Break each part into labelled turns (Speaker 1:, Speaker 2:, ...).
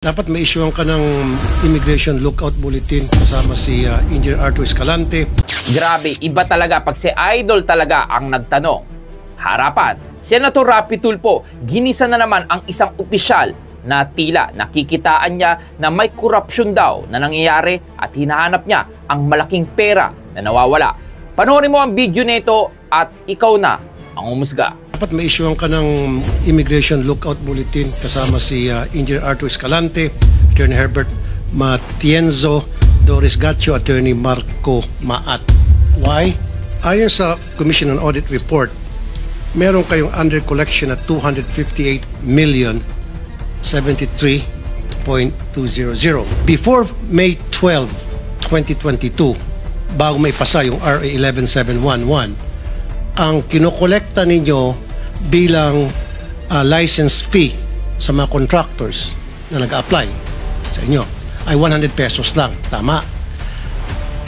Speaker 1: Dapat may isyuhan ka ng Immigration Lookout Bulletin kasama si Engineer Arthur Escalante.
Speaker 2: Grabe, iba talaga pag si Idol talaga ang nagtanong. Harapan, Senator Rapi Tulfo, ginisa na naman ang isang opisyal na tila nakikitaan niya na may korupsyon daw na nangyayari at hinahanap niya ang malaking pera na nawawala. Panoorin mo ang video nito at ikaw na ang umusga.
Speaker 1: Dapat may isyuhan ka ng Immigration Lookout Bulletin kasama si Engineer Arthur Escalante, Attorney Herbert Matienzo, Doris Gatcho, Attorney Marco Maat. Why? Ayon sa Commission on Audit Report, meron kayong under collection na 258,073,200. Before May 12, 2022, bago may pasa yung RA 11711, ang kinokolekta ninyo bilang license fee sa mga contractors na nag-apply sa inyo ay 100 pesos lang. Tama.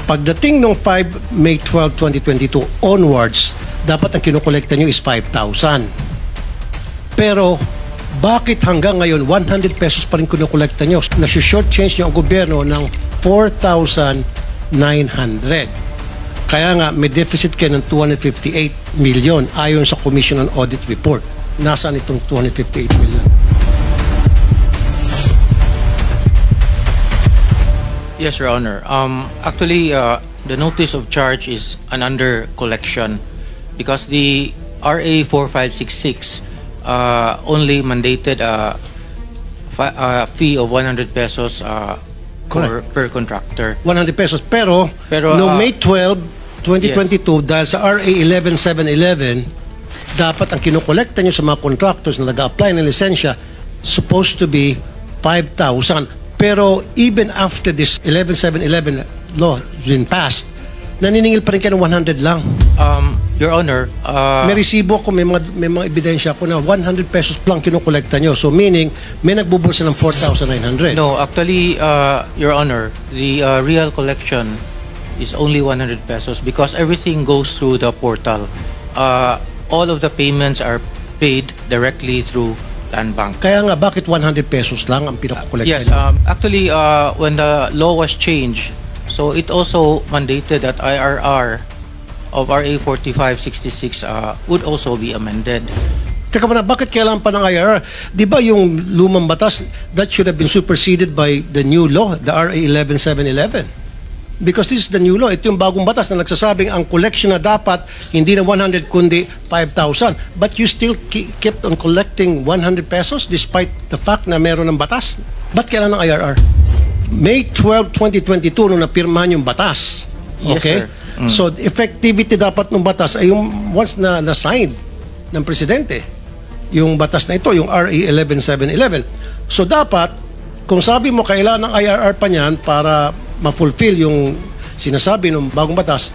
Speaker 1: Pagdating ng May 12, 2022 onwards, dapat ang kinokolekta nyo is 5,000. Pero bakit hanggang ngayon 100 pesos pa rin kinokolekta nyo? Nasi-short change nyo ang gobyerno ng 4,900. Kaya nga, may deficit kayo ng 258 million ayon sa Commission on Audit Report. Nasaan itong 258 million?
Speaker 3: Yes, Your Honor. Actually, the notice of charge is an under collection because the RA 4566 only mandated a fee of 100 pesos per contractor.
Speaker 1: 100 pesos. Pero no May 12, 2022, yes, dahil sa RA 11711, dapat ang kinokolekta nyo sa mga contractors na nag-apply ng lisensya supposed to be 5,000. Pero even after this 11711 law has been passed, naniningil pa rin kayo ng 100 lang.
Speaker 3: Your Honor,
Speaker 1: may resibo ako, may mga ebidensya ako na 100 pesos lang kinokolekta nyo. So meaning, may nagbubulsa ng 4,900.
Speaker 3: no, actually, Your Honor, the real collection is only 100 pesos because everything goes through the portal. All of the payments are paid directly through Land Bank.
Speaker 1: Kaya nga, bakit 100 pesos lang ang pinakolekta
Speaker 3: yes,
Speaker 1: nyo?
Speaker 3: actually, when the law was changed, so it also mandated that IRR of RA 4566 would also be amended.
Speaker 1: Teka muna, bakit kailangan pa ng IRR? Di ba yung lumang batas, that should have been superseded by the new law, the RA 11711? Because this is the new law. Ito yung bagong batas na nagsasabing ang collection na dapat hindi na 100 kundi 5,000. But you still kept on collecting 100 pesos despite the fact na meron ng batas. Ba't kailangan ng IRR? May 12, 2022 nung napirmahan yung batas. Okay?
Speaker 3: Yes, sir.
Speaker 1: So, effectivity dapat ng batas ay yung once na na-signed ng presidente. Yung batas na ito, yung RA 11711. So, dapat, kung sabi mo kailangan ng IRR pa niyan para ma-fulfill yung sinasabi ng bagong batas,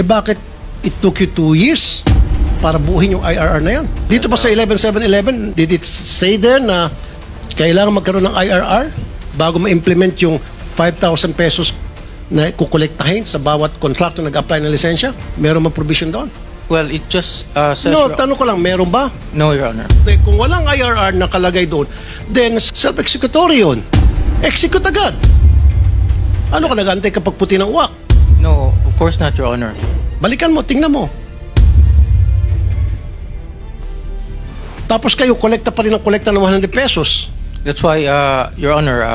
Speaker 1: bakit it took you 2 years para buuhin yung IRR na yan? Dito pa sa 11711, did it say there na kailangan magkaroon ng IRR bago ma-implement yung 5,000 pesos na kukolektahin sa bawat contractor na nag-apply ng lisensya? Meron mang provision doon?
Speaker 3: Well, it just says...
Speaker 1: No, tanong ko lang, meron ba?
Speaker 3: No, Your Honor.
Speaker 1: Kung walang IRR nakalagay doon, then self-executory yun. Execute agad. Ano ka, nag-antay kapag puti ng uwak?
Speaker 3: No, of course not, Your Honor.
Speaker 1: Balikan mo, tingnan mo. Tapos kayo, kolekta pa rin ang kolekta ng 100 pesos.
Speaker 3: That's why, Your Honor,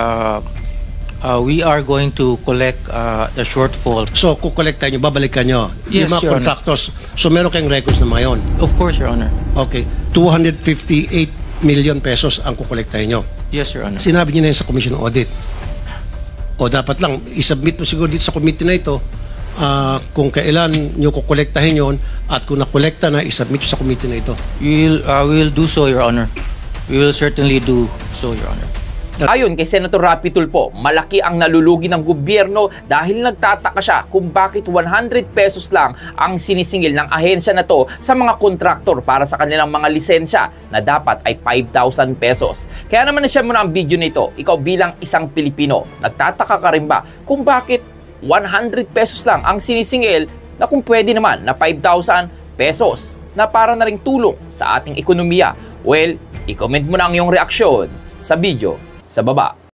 Speaker 3: we are going to collect the shortfall.
Speaker 1: So, kukolekta nyo, babalikan nyo.
Speaker 3: Yes,
Speaker 1: yung mga
Speaker 3: Your
Speaker 1: contractors. So, meron kayong records na mga yun.
Speaker 3: Of course, Your Honor.
Speaker 1: Okay. 258 million pesos ang kukolektahin nyo.
Speaker 3: Yes, Your Honor.
Speaker 1: Sinabi nyo na yun sa Commission on Audit. O dapat lang, isubmit mo siguro dito sa committee na ito kung kailan nyo kukolektahin yon at kung nakolekta na, isubmit nyo sa committee na ito.
Speaker 3: We will do so, Your Honor. We will certainly do so, Your Honor.
Speaker 2: Ayon kay Senator Rapi Tulfo, malaki ang nalulugi ng gobyerno dahil nagtataka siya kung bakit 100 pesos lang ang sinisingil ng ahensya na to sa mga kontraktor para sa kanilang mga lisensya na dapat ay 5,000 pesos. Kaya naman na-share mo na ang video nito. Ikaw bilang isang Pilipino, nagtataka ka rin ba kung bakit 100 pesos lang ang sinisingil na kung pwede naman na 5,000 pesos na para na ring tulong sa ating ekonomiya? Well, i-comment mo na ang iyong reaksyon sa video sa baba.